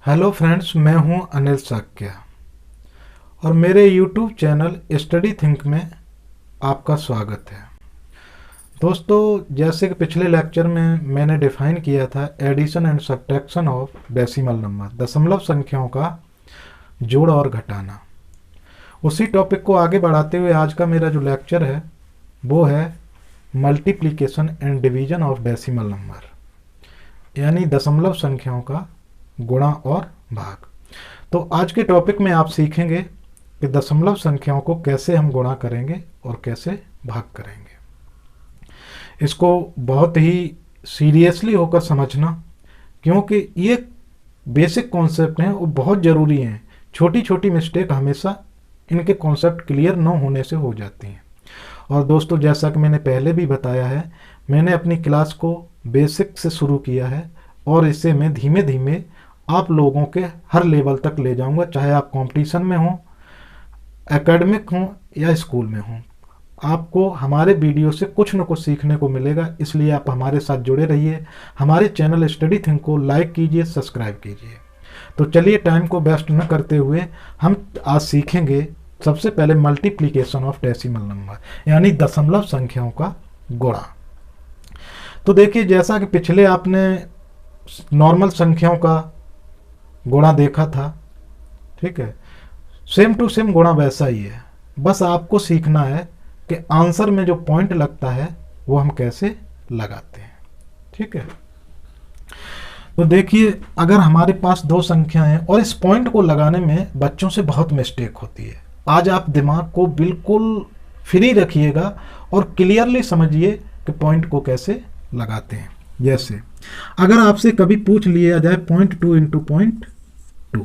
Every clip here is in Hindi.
हेलो फ्रेंड्स, मैं हूं अनिल साक्या और मेरे यूट्यूब चैनल स्टडी थिंक में आपका स्वागत है। दोस्तों, जैसे कि पिछले लेक्चर में मैंने डिफाइन किया था addition and subtraction of decimal number, दशमलव संख्याओं का जोड़ और घटाना। उसी टॉपिक को आगे बढ़ाते हुए आज का मेरा जो लेक्चर है वो है multiplication and division of decimal number, यानी दशमलव संख्याओं का गुणा और भाग। तो आज के टॉपिक में आप सीखेंगे कि दशमलव संख्याओं को कैसे हम गुणा करेंगे और कैसे भाग करेंगे। इसको बहुत ही सीरियसली होकर समझना, क्योंकि ये बेसिक कॉन्सेप्ट हैं, वो बहुत ज़रूरी हैं। छोटी छोटी मिस्टेक हमेशा इनके कॉन्सेप्ट क्लियर न होने से हो जाती हैं। और दोस्तों, जैसा कि मैंने पहले भी बताया है, मैंने अपनी क्लास को बेसिक से शुरू किया है और इसे मैं धीमे धीमे आप लोगों के हर लेवल तक ले जाऊंगा, चाहे आप कंपटीशन में हों, एकेडमिक हों या स्कूल में हों। आपको हमारे वीडियो से कुछ न कुछ सीखने को मिलेगा, इसलिए आप हमारे साथ जुड़े रहिए। हमारे चैनल स्टडी थिंक को लाइक कीजिए, सब्सक्राइब कीजिए। तो चलिए, टाइम को वेस्ट न करते हुए हम आज सीखेंगे सबसे पहले मल्टीप्लिकेशन ऑफ डेसिमल नंबर, यानी दशमलव संख्याओं का गुणा। तो देखिए, जैसा कि पिछले आपने नॉर्मल संख्याओं का गुणा देखा था, ठीक है, सेम टू सेम गुणा वैसा ही है। बस आपको सीखना है कि आंसर में जो पॉइंट लगता है वो हम कैसे लगाते हैं, ठीक है। तो देखिए, अगर हमारे पास दो संख्या हैं और इस पॉइंट को लगाने में बच्चों से बहुत मिस्टेक होती है। आज आप दिमाग को बिल्कुल फ्री रखिएगा और क्लियरली समझिए कि पॉइंट को कैसे लगाते हैं। जैसे अगर आपसे कभी पूछ लिया जाए 0.2 इंटू 0.2,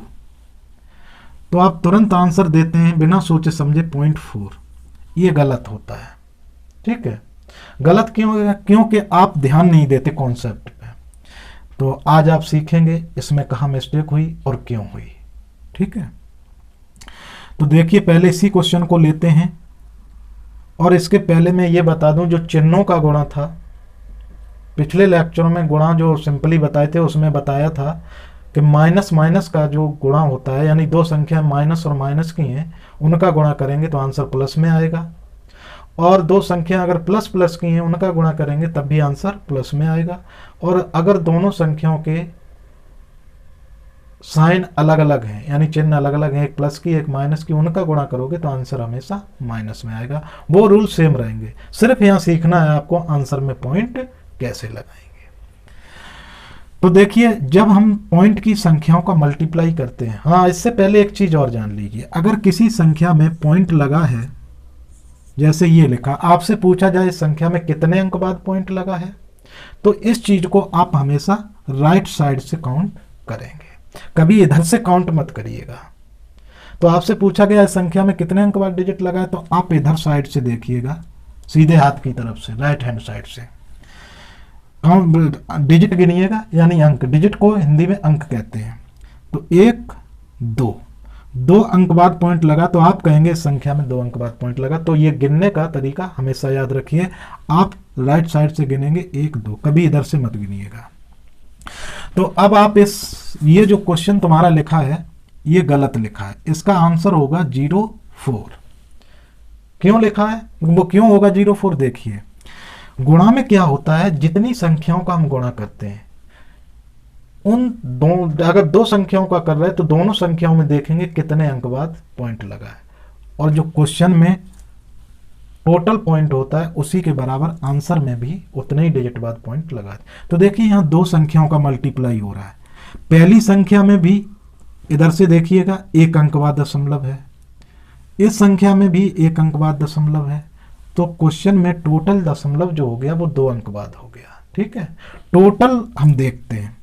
तो आप तुरंत आंसर देते हैं बिना सोचे समझे 0.4। ये गलत होता है, ठीक है। गलत क्यों है? क्योंकि आप ध्यान नहीं देते कॉन्सेप्ट पे। तो आज आप सीखेंगे इसमें कहाँ मिस्टेक हुई और क्यों हुई, ठीक है। तो देखिए, पहले इसी क्वेश्चन को लेते हैं और इसके पहले मैं ये बता दूं, जो चिन्हों का गुणा था, पिछले लेक्चरों में गुणा जो सिंपली बताए थे उसमें बताया था कि माइनस माइनस का जो गुणा होता है, यानी दो संख्या माइनस और माइनस की हैं, उनका गुणा करेंगे तो आंसर प्लस में आएगा। और दो संख्या अगर प्लस प्लस की हैं, उनका गुणा करेंगे तब भी आंसर प्लस में आएगा। और अगर दोनों संख्याओं के साइन अलग अलग हैं, यानी चिन्ह अलग अलग हैं, एक प्लस की एक माइनस की, उनका गुणा करोगे तो आंसर हमेशा माइनस में आएगा। वो रूल सेम रहेंगे, सिर्फ यहाँ सीखना है आपको आंसर में पॉइंट कैसे लगाएंगे। तो देखिए, जब हम पॉइंट की संख्याओं का मल्टीप्लाई करते हैं, हाँ, इससे पहले एक चीज और जान लीजिए। अगर किसी संख्या में पॉइंट लगा है, जैसे ये लिखा, आपसे पूछा जाए इस संख्या में कितने अंक बाद पॉइंट लगा है, तो इस चीज को आप हमेशा राइट साइड से काउंट करेंगे, कभी इधर से काउंट मत करिएगा। तो आपसे पूछा गया इस संख्या में कितने अंक बाद डिजिट लगा है, तो आप इधर साइड से देखिएगा, सीधे हाथ की तरफ से, राइट हैंड साइड से डिजिट गिनिएगा, यानी अंक। डिजिट को हिंदी में अंक कहते हैं। तो 1 2 अंक बाद पॉइंट लगा, तो आप कहेंगे इस संख्या में 2 अंक बाद पॉइंट लगा। तो ये गिनने का तरीका हमेशा याद रखिए, आप राइट साइड से गिनेंगे 1 2, कभी इधर से मत गिनिएगा। तो अब आप ये जो क्वेश्चन तुम्हारा लिखा है ये गलत लिखा है, इसका आंसर होगा 0.4। क्यों लिखा है, वो क्यों होगा 0.4? देखिए, गुणा में क्या होता है, जितनी संख्याओं का हम गुणा करते हैं, उन दो, अगर दो संख्याओं का कर रहे हैं तो दोनों संख्याओं में देखेंगे कितने अंक बाद पॉइंट लगा है, और जो क्वेश्चन में टोटल पॉइंट होता है उसी के बराबर आंसर में भी उतने ही डिजिट बाद पॉइंट लगा है। तो देखिए, यहाँ दो संख्याओं का मल्टीप्लाई हो रहा है। पहली संख्या में भी इधर से देखिएगा 1 अंक बाद दशमलव है, इस संख्या में भी 1 अंक बाद दशमलव है। तो क्वेश्चन में टोटल दशमलव जो हो गया वो 2 अंक बाद हो गया, ठीक है। टोटल हम देखते हैं,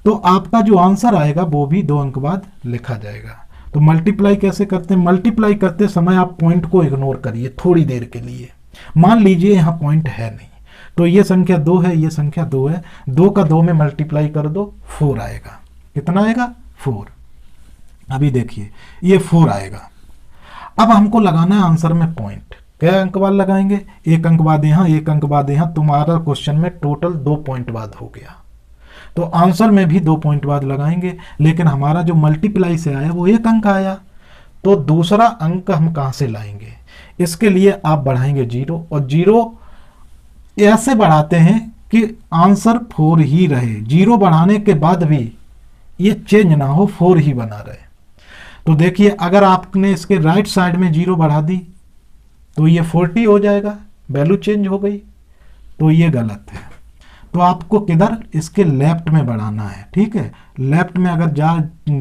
तो आपका जो आंसर आएगा वो भी 2 अंक बाद लिखा जाएगा। तो मल्टीप्लाई कैसे करते हैं? मल्टीप्लाई करते समय आप पॉइंट को इग्नोर करिए थोड़ी देर के लिए। मान लीजिए यहाँ पॉइंट है नहीं, तो ये संख्या 2 है, ये संख्या 2 है, 2 का 2 में मल्टीप्लाई कर दो, 4 आएगा। कितना आएगा? 4। अभी देखिए, ये 4 आएगा। अब हमको लगाना है आंसर में पॉइंट। क्या अंक बाद लगाएंगे? 1 अंक बाद यहाँ, 1 अंक बाद यहाँ। तुम्हारा क्वेश्चन में टोटल 2 पॉइंट बाद हो गया। तो आंसर में भी 2 पॉइंट बाद लगाएंगे, लेकिन हमारा जो मल्टीप्लाई से आया वो 1 अंक आया, तो दूसरा अंक हम कहाँ से लाएंगे? इसके लिए आप बढ़ाएंगे 0, और 0 ऐसे बढ़ाते हैं कि आंसर 4 ही रहे, 0 बढ़ाने के बाद भी ये चेंज ना हो, 4 ही बना रहे। तो देखिए अगर आपने इसके राइट साइड में 0 बढ़ा दी तो ये 40 हो जाएगा, वैल्यू चेंज हो गई, तो ये गलत है। तो आपको किधर? इसके लेफ्ट में बढ़ाना है, ठीक है। लेफ्ट में अगर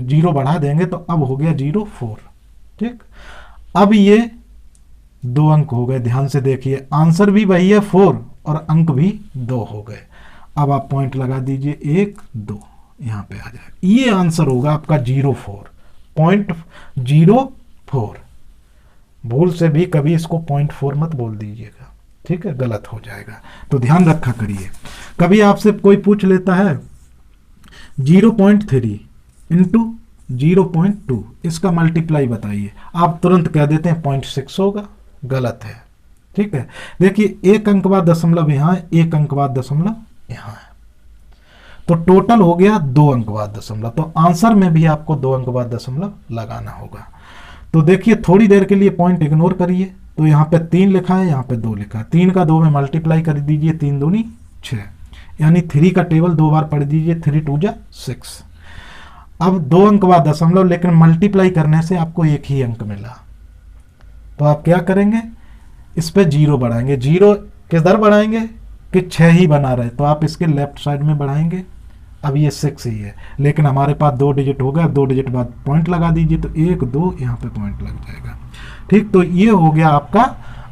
0 बढ़ा देंगे तो अब हो गया 0 4, ठीक। अब ये 2 अंक हो गए, ध्यान से देखिए, आंसर भी वही है 4 और अंक भी 2 हो गए। अब आप पॉइंट लगा दीजिए 1 2, यहाँ पे आ जाए, ये आंसर होगा आपका 0.04। भूल से भी कभी इसको 0.4 मत बोल दीजिएगा, ठीक है, गलत हो जाएगा, तो ध्यान रखा करिए। कभी आपसे कोई पूछ लेता है 0.3 इंटू 0.2, इसका मल्टीप्लाई बताइए, आप तुरंत कह देते हैं 0.6 होगा, गलत है, ठीक है। देखिए 1 अंक बाद दशमलव यहाँ है, 1 अंक बाद दशमलव यहाँ है, तो टोटल हो गया 2 अंक बाद दशमलव, तो आंसर में भी आपको 2 अंक बाद दशमलव लगाना होगा। तो देखिए थोड़ी देर के लिए पॉइंट इग्नोर करिए, तो यहाँ पे 3 लिखा है, यहाँ पे 2 लिखा है, 3 का 2 में मल्टीप्लाई कर दीजिए, 3 दूनी 6, यानी 3 का टेबल 2 बार पढ़ दीजिए, 3 2 जा 6। अब 2 अंक बाद दशमलव, लेकिन मल्टीप्लाई करने से आपको 1 ही अंक मिला, तो आप क्या करेंगे? इस पे 0 बढ़ाएंगे। 0 किधर बढ़ाएंगे कि 6 ही बना रहे, तो आप इसके लेफ्ट साइड में बढ़ाएंगे। अब ये 6 ही है, लेकिन हमारे पास 2 डिजिट हो गया, 2 डिजिट बाद पॉइंट लगा दीजिए, तो 1 2 यहाँ पे पॉइंट लग जाएगा, ठीक। तो ये हो गया आपका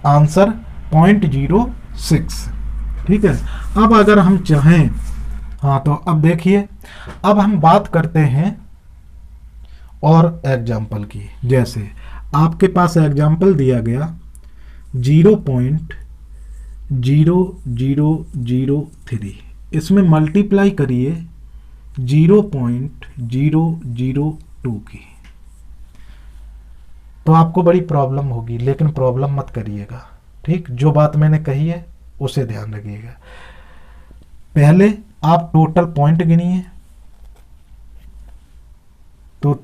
आंसर 0.06, ठीक है। अब अगर हम चाहें, हाँ, तो अब देखिए, अब हम बात करते हैं और एग्जाम्पल की। जैसे आपके पास एग्जाम्पल दिया गया 0.0003, इसमें मल्टीप्लाई करिए 0.002 की, तो आपको बड़ी प्रॉब्लम होगी, लेकिन प्रॉब्लम मत करिएगा, ठीक। जो बात मैंने कही है उसे ध्यान रखिएगा। पहले आप टोटल पॉइंट गिनिए, तो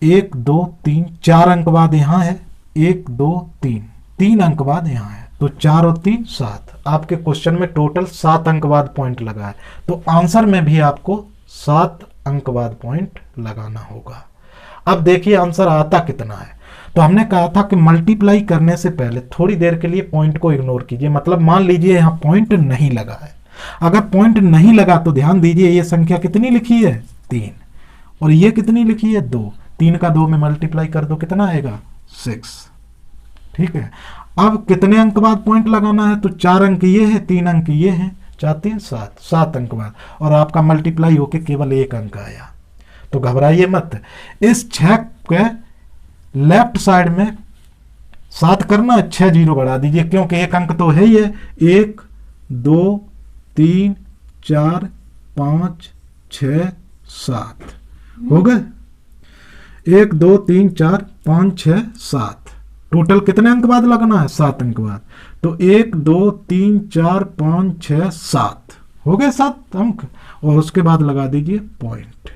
1 2 3 4 अंक बाद यहाँ है, 1 2 3 3 अंक बाद यहाँ है, तो 4 और 3 7। आपके क्वेश्चन में टोटल 7 अंक बाद पॉइंट लगा है, तो आंसर में भी आपको 7 अंक बाद पॉइंट लगाना होगा। अब देखिए आंसर आता कितना है, तो हमने कहा था कि मल्टीप्लाई करने से पहले थोड़ी देर के लिए पॉइंट को इग्नोर कीजिए। मतलब मान लीजिए यहाँ पॉइंट नहीं लगा है, अगर पॉइंट नहीं लगा तो ध्यान दीजिए ये संख्या कितनी लिखी है 3, और ये कितनी लिखी है 2, 3 का 2 में मल्टीप्लाई कर दो, कितना आएगा 6, ठीक है। अब कितने अंक बाद पॉइंट लगाना है, तो 4 अंक ये है, 3 अंक ये है, 4 3 7, 7 अंक बाद, और आपका मल्टीप्लाई होके केवल 1 अंक आया। तो घबराइए मत, इस 6 के लेफ्ट साइड में 7 करना, 6 0 बढ़ा दीजिए, क्योंकि 1 अंक तो है ही है। 1 2 3 4 5 6 7 हो गए, 1 2 3 4 5 6 7, टोटल कितने अंक बाद लगना है 7 अंक बाद, तो 1 2 3 4 5 6 7 हो गए 7 अंक, और उसके बाद लगा दीजिए पॉइंट।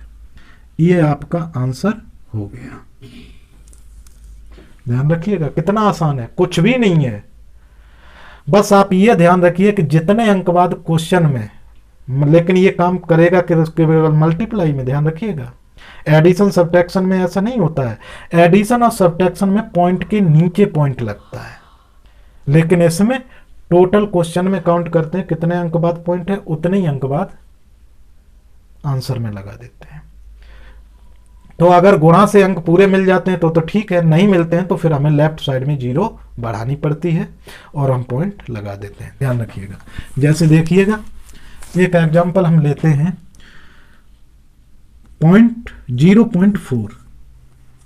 ये आपका आंसर हो गया। ध्यान रखिएगा कितना आसान है, कुछ भी नहीं है, बस आप ये ध्यान रखिए कि जितने अंक बाद क्वेश्चन में, लेकिन ये काम करेगा कि केवल मल्टीप्लाई में, ध्यान रखिएगा। एडिशन सब्ट्रैक्शन में ऐसा नहीं होता है, एडिशन और सब्ट्रैक्शन में पॉइंट के नीचे पॉइंट लगता है, लेकिन इसमें टोटल क्वेश्चन में काउंट करते हैं कितने अंक बाद पॉइंट है, उतने ही अंक बाद आंसर में लगा देते हैं। तो अगर गुणा से अंक पूरे मिल जाते हैं तो ठीक है, नहीं मिलते हैं तो फिर हमें लेफ्ट साइड में 0 बढ़ानी पड़ती है और हम पॉइंट लगा देते हैं, ध्यान रखिएगा। जैसे देखिएगा एक एग्जांपल हम लेते हैं 0.4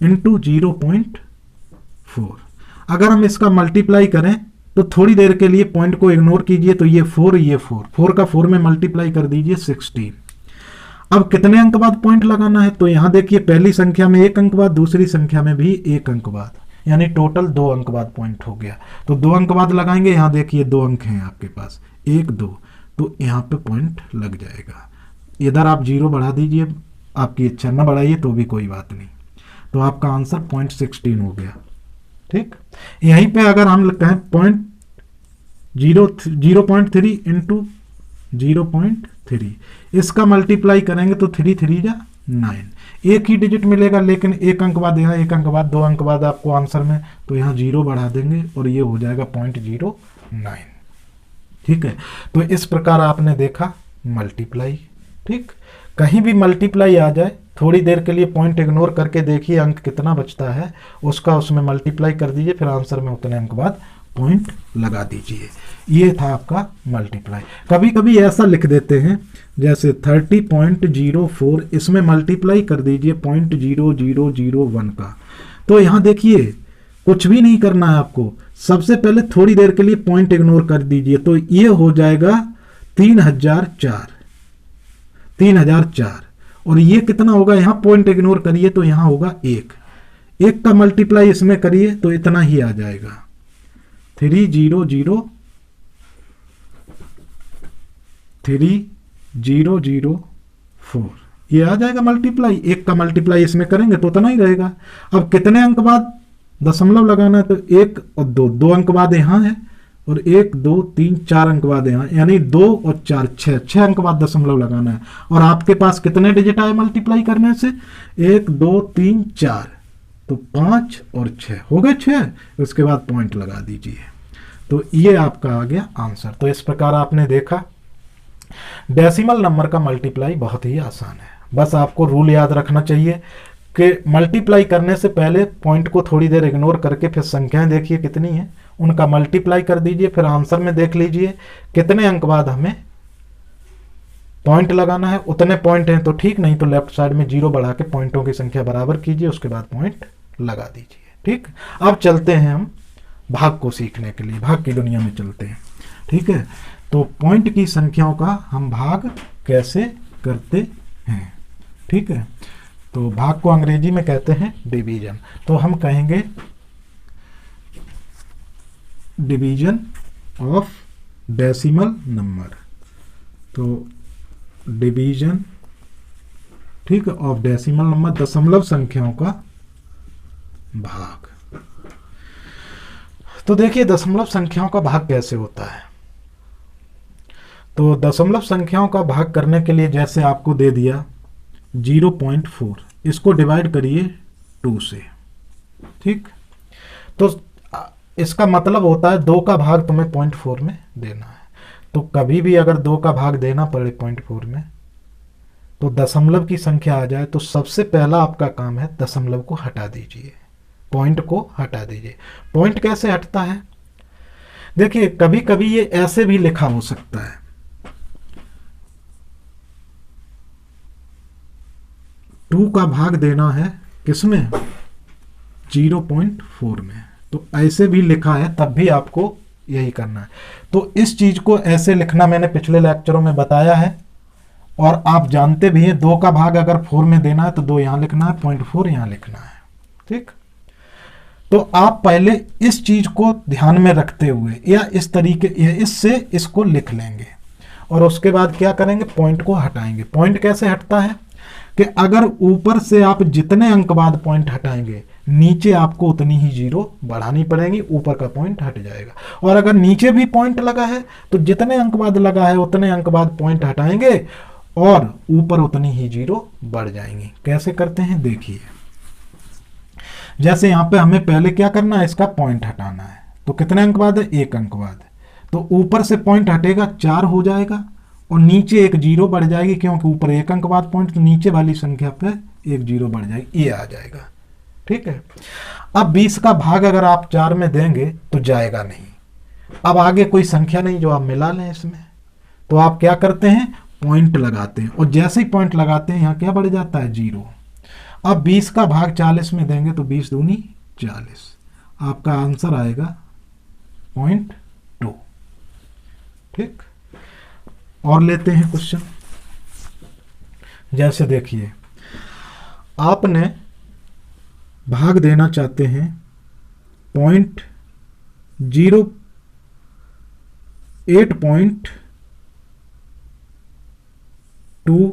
इंटू 0.4, अगर हम इसका मल्टीप्लाई करें तो थोड़ी देर के लिए पॉइंट को इग्नोर कीजिए, तो ये 4 ये 4 का 4 में मल्टीप्लाई कर दीजिए 16। अब कितने अंक बाद पॉइंट लगाना है, तो यहां देखिए पहली संख्या में 1 अंक बाद, दूसरी संख्या में भी 1 अंक बाद, यानी टोटल 2 अंक बाद पॉइंट हो गया। तो 2 अंक बाद लगाएंगे, यहां देखिए 2 अंक हैं आपके पास, 1 2, तो यहां पे पॉइंट लग जाएगा। इधर आप 0 बढ़ा दीजिए, आपकी इच्छा, ना बढ़ाइए तो भी कोई बात नहीं। तो आपका आंसर 0.16 हो गया। ठीक, यहीं पे अगर हम कहें 0.3 इंटू 0.3, इसका मल्टीप्लाई करेंगे तो 3 3 जा 9, एक ही डिजिट मिलेगा, लेकिन एक अंक बाद यहाँ, एक अंक बाद, 2 अंक बाद आपको आंसर में, तो यहाँ 0 बढ़ा देंगे और ये हो जाएगा 0.09। ठीक है, तो इस प्रकार आपने देखा मल्टीप्लाई। ठीक, कहीं भी मल्टीप्लाई आ जाए, थोड़ी देर के लिए पॉइंट इग्नोर करके देखिए अंक कितना बचता है, उसका उसमें मल्टीप्लाई कर दीजिए, फिर आंसर में उतने अंक बाद पॉइंट लगा दीजिए। ये था आपका मल्टीप्लाई। कभी कभी ऐसा लिख देते हैं जैसे 30.04, इसमें मल्टीप्लाई कर दीजिए 0.0001 का। तो यहाँ देखिए कुछ भी नहीं करना है आपको, सबसे पहले थोड़ी देर के लिए पॉइंट इग्नोर कर दीजिए, तो ये हो जाएगा 3004। और ये कितना होगा, यहाँ पॉइंट इग्नोर करिए तो यहाँ होगा 1 का मल्टीप्लाई इसमें करिए तो इतना ही आ जाएगा 3004, ये आ जाएगा मल्टीप्लाई। 1 का मल्टीप्लाई इसमें करेंगे तो उतना ही रहेगा। अब कितने अंक बाद दशमलव लगाना है, तो 1 और 2 अंक बाद यहाँ है, और 1 2 3 4 अंक बाद यहाँ, यानी 2 और 4 6 अंक बाद दशमलव लगाना है। और आपके पास कितने डिजिट आए मल्टीप्लाई करने से, 1 2 3 4, तो 5 और 6 हो गए 6, उसके बाद पॉइंट लगा दीजिए। तो ये आपका आ गया आंसर। तो इस प्रकार आपने देखा डेसिमल नंबर का मल्टीप्लाई बहुत ही आसान है। बस आपको रूल याद रखना चाहिए कि मल्टीप्लाई करने से पहले पॉइंट को थोड़ी देर इग्नोर करके फिर संख्याएं देखिए कितनी हैं, उनका मल्टीप्लाई कर दीजिए, फिर आंसर में देख लीजिए कितने अंक बाद हमें पॉइंट लगाना है। उतने पॉइंट हैं तो ठीक, नहीं तो लेफ्ट साइड में 0 बढ़ा के पॉइंटों की संख्या बराबर कीजिए, उसके बाद पॉइंट लगा दीजिए। ठीक, अब चलते हैं हम भाग को सीखने के लिए, भाग की दुनिया में चलते हैं। ठीक है, तो पॉइंट की संख्याओं का हम भाग कैसे करते हैं। ठीक है, तो भाग को अंग्रेजी में कहते हैं डिवीजन। तो हम कहेंगे डिवीजन ऑफ डेसिमल नंबर, तो डिवीजन, ठीक है, ऑफ डेसिमल नंबर, दशमलव संख्याओं का भाग। तो देखिए दशमलव संख्याओं का भाग कैसे होता है। तो दशमलव संख्याओं का भाग करने के लिए जैसे आपको दे दिया 0.4, इसको डिवाइड करिए 2 से। ठीक, तो इसका मतलब होता है 2 का भाग तुम्हें 0.4 में देना है। तो कभी भी अगर 2 का भाग देना पड़े 0.4 में, तो दशमलव की संख्या आ जाए, तो सबसे पहला आपका काम है दशमलव को हटा दीजिए, पॉइंट को हटा दीजिए। पॉइंट कैसे हटता है, देखिए कभी कभी ये ऐसे भी लिखा हो सकता है, 2 का भाग देना है किसमें, 0.4 में, तो ऐसे भी लिखा है, तब भी आपको यही करना है। तो इस चीज को ऐसे लिखना मैंने पिछले लेक्चरों में बताया है, और आप जानते भी हैं 2 का भाग अगर 4 में देना है तो 2 यहां लिखना है, 0.4 यहां लिखना है। ठीक, तो आप पहले इस चीज को ध्यान में रखते हुए या इस तरीके, इससे इसको लिख लेंगे, और उसके बाद क्या करेंगे, पॉइंट को हटाएंगे। पॉइंट कैसे हटता है कि अगर ऊपर से आप जितने अंक बाद पॉइंट हटाएंगे, नीचे आपको उतनी ही 0 बढ़ानी पड़ेगी, ऊपर का पॉइंट हट जाएगा। और अगर नीचे भी पॉइंट लगा है तो जितने अंक बाद लगा है उतने अंक बाद पॉइंट हटाएंगे, और ऊपर उतनी ही 0 बढ़ जाएंगी। कैसे करते हैं देखिए, जैसे यहां पे हमें पहले क्या करना है, इसका पॉइंट हटाना है, तो कितने अंक बाद है, 1 अंक बाद, तो ऊपर से पॉइंट हटेगा 4 हो जाएगा, और नीचे एक 0 बढ़ जाएगी, क्योंकि ऊपर 1 अंक बाद पॉइंट, तो नीचे वाली संख्या पे एक 0 बढ़ जाएगी, ये आ जाएगा। ठीक है, अब 20 का भाग अगर आप 4 में देंगे तो जाएगा नहीं, अब आगे कोई संख्या नहीं जो आप मिला लें इसमें, तो आप क्या करते हैं, पॉइंट लगाते हैं, और जैसे ही पॉइंट लगाते हैं यहाँ क्या बढ़ जाता है, 0। अब 20 का भाग 40 में देंगे तो 20 दूनी 40, आपका आंसर आएगा 0.2। ठीक, और लेते हैं क्वेश्चन। जैसे देखिए आपने भाग देना चाहते हैं 8.2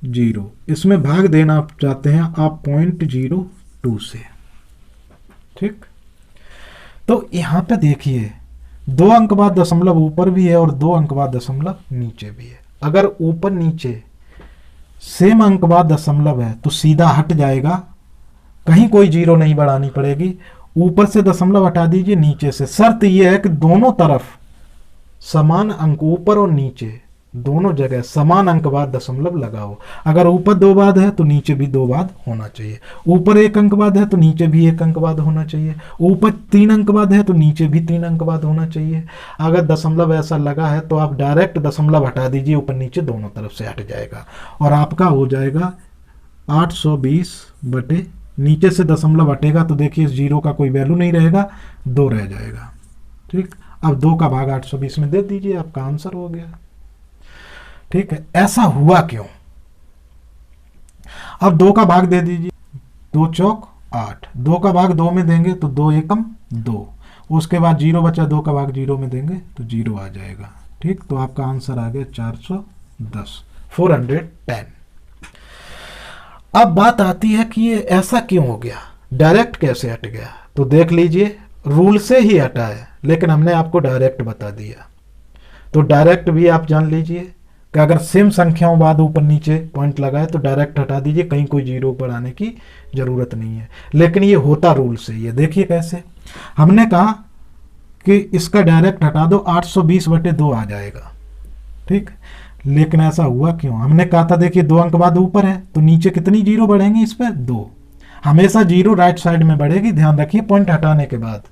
0, इसमें भाग देना आप चाहते हैं आप 0.02 से। ठीक, तो यहाँ पे देखिए 2 अंक बाद दशमलव ऊपर भी है और 2 अंक बाद दशमलव नीचे भी है। अगर ऊपर नीचे सेम अंक बाद दशमलव है तो सीधा हट जाएगा, कहीं कोई जीरो नहीं बढ़ानी पड़ेगी। ऊपर से दशमलव हटा दीजिए, नीचे से। शर्त यह है कि दोनों तरफ समान अंक, ऊपर और नीचे दोनों जगह समान अंक बाद दशमलव लगाओ। अगर ऊपर 2 बाद है तो नीचे भी 2 बाद होना चाहिए। ऊपर 1 अंक बाद है तो नीचे भी 1 अंक बाद होना चाहिए। ऊपर 3 अंक बाद है तो नीचे भी 3 अंक बाद होना चाहिए। अगर दशमलव ऐसा लगा है तो आप डायरेक्ट दशमलव हटा दीजिए, ऊपर नीचे दोनों तरफ से हट जाएगा और आपका हो जाएगा 820 बटे, नीचे से दशमलव हटेगा तो देखिए इस 0 का कोई वैल्यू नहीं रहेगा, 2 रह जाएगा। ठीक, अब 2 का भाग 820 में दे दीजिए, आपका आंसर हो गया। ठीक है, ऐसा हुआ क्यों? अब 2 का भाग दे दीजिए, 2 चौक 8, 2 का भाग 2 में देंगे तो 2 एकम 2, उसके बाद 0 बचा, 2 का भाग 0 में देंगे तो 0 आ जाएगा। ठीक, तो आपका आंसर आ गया 410, 410। अब बात आती है कि ये ऐसा क्यों हो गया, डायरेक्ट कैसे हट गया? तो देख लीजिए, रूल से ही हटा है, लेकिन हमने आपको डायरेक्ट बता दिया। तो डायरेक्ट भी आप जान लीजिए कि अगर सेम संख्याओं बाद ऊपर नीचे पॉइंट लगाए तो डायरेक्ट हटा दीजिए, कहीं कोई जीरो बढ़ाने की जरूरत नहीं है। लेकिन ये होता रूल से ही है। देखिए कैसे, हमने कहा कि इसका डायरेक्ट हटा दो, 820 बटे 2 आ जाएगा। ठीक, लेकिन ऐसा हुआ क्यों? हमने कहा था देखिए 2 अंक बाद ऊपर है तो नीचे कितनी जीरो बढ़ेंगी इस पर? 2। हमेशा जीरो राइट साइड में बढ़ेगी, ध्यान रखिए। पॉइंट हटाने के बाद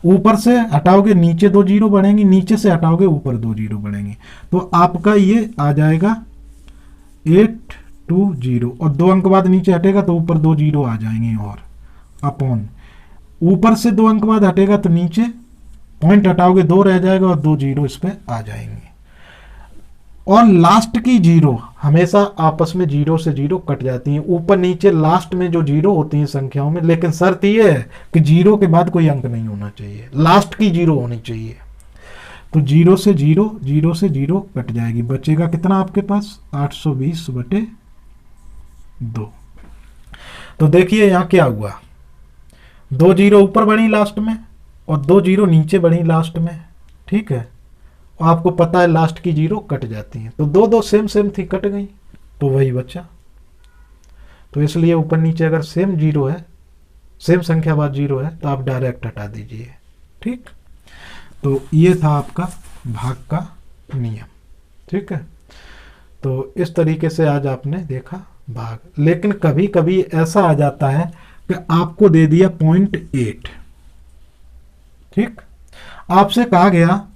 ऊपर से हटाओगे नीचे 2 जीरो बढ़ेंगी, नीचे से हटाओगे ऊपर 2 जीरो बढ़ेंगी। तो आपका ये आ जाएगा 820, और 2 अंक बाद नीचे हटेगा तो ऊपर 2 जीरो आ जाएंगे, और अपॉन ऊपर से 2 अंक बाद हटेगा तो नीचे पॉइंट हटाओगे 2 रह जाएगा और 2 जीरो इस पे आ जाएंगे। और लास्ट की जीरो हमेशा आपस में जीरो से जीरो कट जाती हैं, ऊपर नीचे लास्ट में जो जीरो होती हैं संख्याओं में। लेकिन शर्त यह है कि जीरो के बाद कोई अंक नहीं होना चाहिए, लास्ट की जीरो होनी चाहिए। तो जीरो से जीरो कट जाएगी, बचेगा कितना आपके पास? 820 बटे 2। तो देखिए यहां क्या हुआ, 2 जीरो ऊपर बढ़ी लास्ट में और 2 जीरो नीचे बढ़ी लास्ट में। ठीक है, आपको पता है लास्ट की जीरो कट जाती हैं, तो 2 2 सेम सेम थी, कट गई, तो वही बचा। तो इसलिए ऊपर नीचे अगर सेम जीरो है, सेम संख्या बाद जीरो है, तो आप डायरेक्ट हटा दीजिए। ठीक, तो ये था आपका भाग का नियम। ठीक है, तो इस तरीके से आज आपने देखा भाग। लेकिन कभी कभी ऐसा आ जाता है कि आपको दे दिया 0.8। ठीक, आपसे कहा गया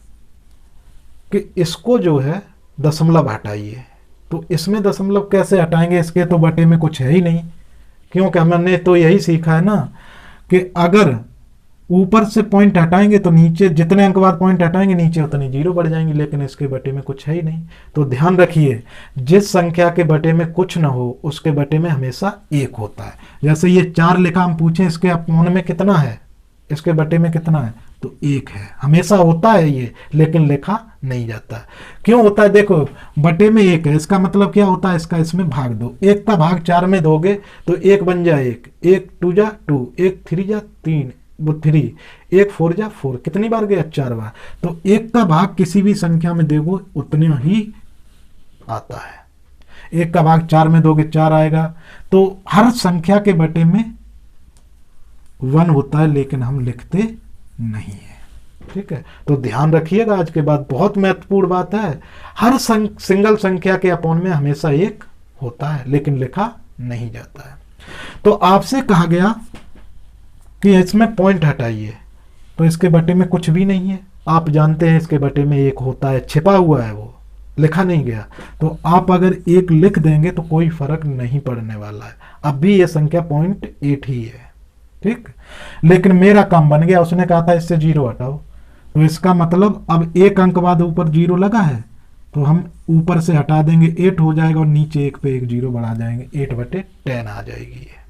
कि इसको जो है दशमलव हटाइए, तो इसमें दशमलव कैसे हटाएंगे? इसके तो बटे में कुछ है ही नहीं, क्योंकि हमने तो यही सीखा है ना कि अगर ऊपर से पॉइंट हटाएंगे तो नीचे जितने अंक बाद पॉइंट हटाएंगे नीचे उतनी जीरो बढ़ जाएंगी, लेकिन इसके बटे में कुछ है ही नहीं। तो ध्यान रखिए, जिस संख्या के बटे में कुछ ना हो उसके बटे में हमेशा 1 होता है। जैसे ये 4 लिखा, हम पूछें इसके अपॉन में कितना है, इसके बटे में कितना है, तो 1 है। हमेशा होता है ये, लेकिन लिखा नहीं जाता। क्यों होता है? देखो बटे में 1 है, इसका मतलब क्या होता है? इसका इसमें भाग दो, 1 का भाग 4 में दोगे तो 1 बन जाए 1, 1 2 जा 2, 1 3 जा 3, वो 3, 1 4 जा 4, कितनी बार गया? 4 बार। तो 1 का भाग किसी भी संख्या में दोगे उतना ही आता है। 1 का भाग 4 में दोगे 4 आएगा। तो हर संख्या के बटे में 1 होता है, लेकिन हम लिखते नहीं है। ठीक है, तो ध्यान रखिएगा, आज के बाद बहुत महत्वपूर्ण बात है। हर सिंगल संख्या के अपॉन में हमेशा 1 होता है, लेकिन लिखा नहीं जाता है। तो आपसे कहा गया कि इसमें पॉइंट हटाइए, तो इसके बटे में कुछ भी नहीं है। आप जानते हैं इसके बटे में 1 होता है, छिपा हुआ है, वो लिखा नहीं गया। तो आप अगर 1 लिख देंगे तो कोई फर्क नहीं पड़ने वाला है। अब भी ये संख्या 0.8 ही है। ठीक, लेकिन मेरा काम बन गया, उसने कहा था इससे 0 हटाओ, तो इसका मतलब अब 1 अंक बाद ऊपर 0 लगा है तो हम ऊपर से हटा देंगे, 8 हो जाएगा और नीचे 1 पे 1 जीरो बढ़ा जाएंगे, 8 बटे 10 आ जाएगी ये।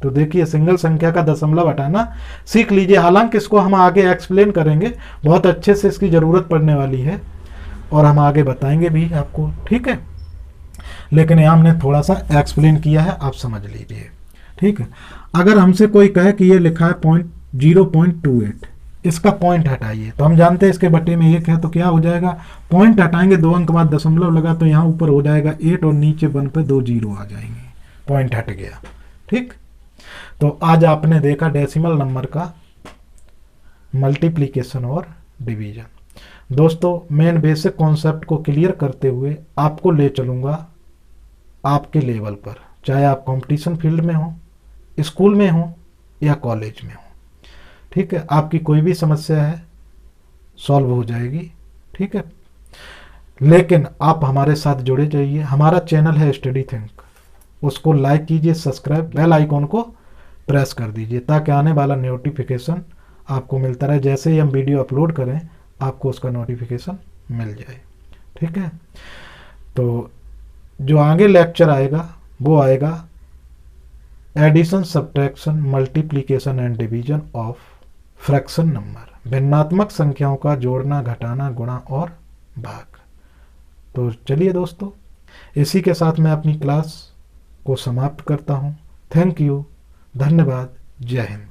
तो देखिए सिंगल संख्या का दशमलव हटाना सीख लीजिए। हालांकि इसको हम आगे एक्सप्लेन करेंगे, बहुत अच्छे से इसकी ज़रूरत पड़ने वाली है और हम आगे बताएंगे भी आपको। ठीक है, लेकिन यहाँ हमने थोड़ा सा एक्सप्लेन किया है, आप समझ लीजिए। ठीक है, अगर हमसे कोई कहे कि ये लिखा है 0.28, इसका पॉइंट हटाइए, तो हम जानते हैं इसके बटे में 1 है, तो क्या हो जाएगा, पॉइंट हटाएंगे, 2 अंक बाद दशमलव लगा तो यहाँ ऊपर हो जाएगा 8 और नीचे 1 पे 2 जीरो आ जाएंगे, पॉइंट हट गया। ठीक, तो आज आपने देखा डेसिमल नंबर का मल्टीप्लिकेशन और डिवीजन। दोस्तों, मेन बेसिक कॉन्सेप्ट को क्लियर करते हुए आपको ले चलूँगा आपके लेवल पर, चाहे आप कंपटीशन फील्ड में हो, स्कूल में हो या कॉलेज में हो। ठीक है, आपकी कोई भी समस्या है सॉल्व हो जाएगी। ठीक है, लेकिन आप हमारे साथ जुड़े जाइए। हमारा चैनल है स्टडी थिंक, उसको लाइक कीजिए, सब्सक्राइब, बेल आइकॉन को प्रेस कर दीजिए ताकि आने वाला नोटिफिकेशन आपको मिलता रहे। जैसे ही हम वीडियो अपलोड करें आपको उसका नोटिफिकेशन मिल जाए। ठीक है, तो जो आगे लेक्चर आएगा वो आएगा addition, subtraction, multiplication and division of fraction number, भिन्नात्मक संख्याओं का जोड़ना, घटाना, गुणा और भाग। तो चलिए दोस्तों, इसी के साथ मैं अपनी क्लास को समाप्त करता हूँ। थैंक यू, धन्यवाद, जय हिंद।